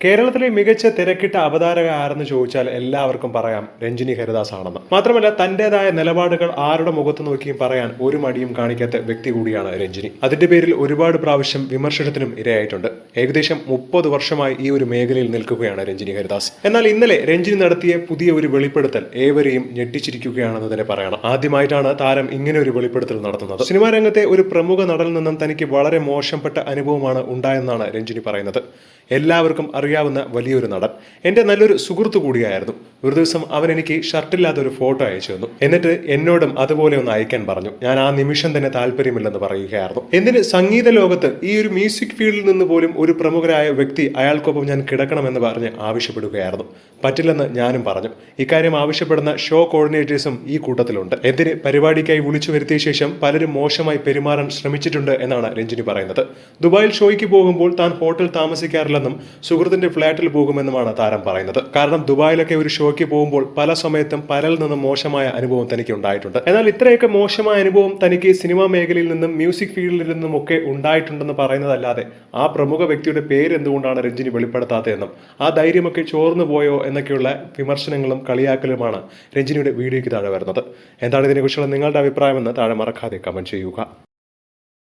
കേരളത്തിലെ മികച്ച തിരക്കിട്ട അവതാരക ആരെന്ന് ചോദിച്ചാൽ എല്ലാവർക്കും പറയാം രഞ്ജിനി ഹരിദാസ് ആണെന്ന്. മാത്രമല്ല തന്റേതായ നിലപാടുകൾ ആരുടെ മുഖത്ത് നോക്കിയും പറയാൻ ഒരു മടിയും കാണിക്കാത്ത വ്യക്തി കൂടിയാണ് രഞ്ജിനി. അതിന്റെ പേരിൽ ഒരുപാട് പ്രാവശ്യം വിമർശനത്തിനും ഇരയായിട്ടുണ്ട്. ഏകദേശം 30 വർഷമായി ഈ ഒരു മേഖലയിൽ നിൽക്കുകയാണ് രഞ്ജിനി ഹരിദാസ്. എന്നാൽ ഇന്നലെ രഞ്ജിനി നടത്തിയ പുതിയ ഒരു വെളിപ്പെടുത്തൽ ഏവരെയും ഞെട്ടിച്ചിരിക്കുകയാണെന്ന് തന്നെ പറയണം. ആദ്യമായിട്ടാണ് താരം ഇങ്ങനെ ഒരു വെളിപ്പെടുത്തൽ നടത്തുന്നത്. സിനിമാ രംഗത്തെ ഒരു പ്രമുഖ നടനിൽ നിന്നും തനിക്ക് വളരെ മോശപ്പെട്ട അനുഭവമാണ് ഉണ്ടായെന്നാണ് രഞ്ജിനി പറയുന്നത്. എല്ലാവർക്കും അറിയാവുന്ന വലിയൊരു നടൻ, എൻ്റെ നല്ലൊരു സുഹൃത്തു കൂടിയായിരുന്നു. ഒരു ദിവസം അവൻ എനിക്ക് ഷർട്ടില്ലാത്ത ഒരു ഫോട്ടോ അയച്ചു തന്നു. എന്നിട്ട് എന്നോടും അതുപോലെ ഒന്ന് അയക്കാൻ പറഞ്ഞു. ഞാൻ ആ നിമിഷം തന്നെ താല്പര്യമില്ലെന്ന് പറയുകയായിരുന്നു. എന്തിന് സംഗീത ലോകത്ത് ഈ ഒരു മ്യൂസിക് ഫീൽഡിൽ നിന്ന് പോലും ഒരു പ്രമുഖരായ വ്യക്തി അയാൾക്കൊപ്പം ഞാൻ കിടക്കണമെന്ന് പറഞ്ഞ് ആവശ്യപ്പെടുകയായിരുന്നു. പറ്റില്ലെന്ന് ഞാനും പറഞ്ഞു. ഇക്കാര്യം ആവശ്യപ്പെടുന്ന ഷോ കോർഡിനേറ്റേഴ്സും ഈ കൂട്ടത്തിലുണ്ട്. എന്തിന് പരിപാടിക്കായി വിളിച്ചു വരുത്തിയ ശേഷം പലരും മോശമായി പെരുമാറാൻ ശ്രമിച്ചിട്ടുണ്ട് എന്നാണ് രഞ്ജിനി പറയുന്നത്. ദുബായിൽ ഷോയ്ക്ക് പോകുമ്പോൾ താൻ ഹോട്ടൽ താമസിക്കാറില്ലെന്നും സുഹൃത്തിന്റെ ഫ്ളാറ്റിൽ പോകുമെന്നുമാണ് താരം പറയുന്നത്. കാരണം ദുബായിലൊക്കെ ഒരു ഷോയ്ക്ക് പോകുമ്പോൾ പല സമയത്തും പലരിൽ നിന്നും മോശമായ അനുഭവം തനിക്ക് ഉണ്ടായിട്ടുണ്ട്. എന്നാൽ ഇത്രയൊക്കെ മോശമായ അനുഭവം തനിക്ക് സിനിമാ മേഖലയിൽ നിന്നും മ്യൂസിക് ഫീൽഡിൽ നിന്നും ഒക്കെ ഉണ്ടായിട്ടുണ്ടെന്ന് പറയുന്നതല്ലാതെ ആ പ്രമുഖ വ്യക്തിയുടെ പേര് എന്തുകൊണ്ടാണ് രഞ്ജിനി വെളിപ്പെടുത്താത്തതെന്നും ആ ധൈര്യമൊക്കെ ചോർന്നു പോയോ എന്നൊക്കെയുള്ള വിമർശനങ്ങളും കളിയാക്കലുമാണ് രഞ്ജിനിയുടെ വീഡിയോയ്ക്ക് താഴെ വരുന്നത്. എന്താണ് ഇതിനെക്കുറിച്ചുള്ള നിങ്ങളുടെ അഭിപ്രായമെന്ന് താഴെ മറക്കാതെ കമന്റ് ചെയ്യുക.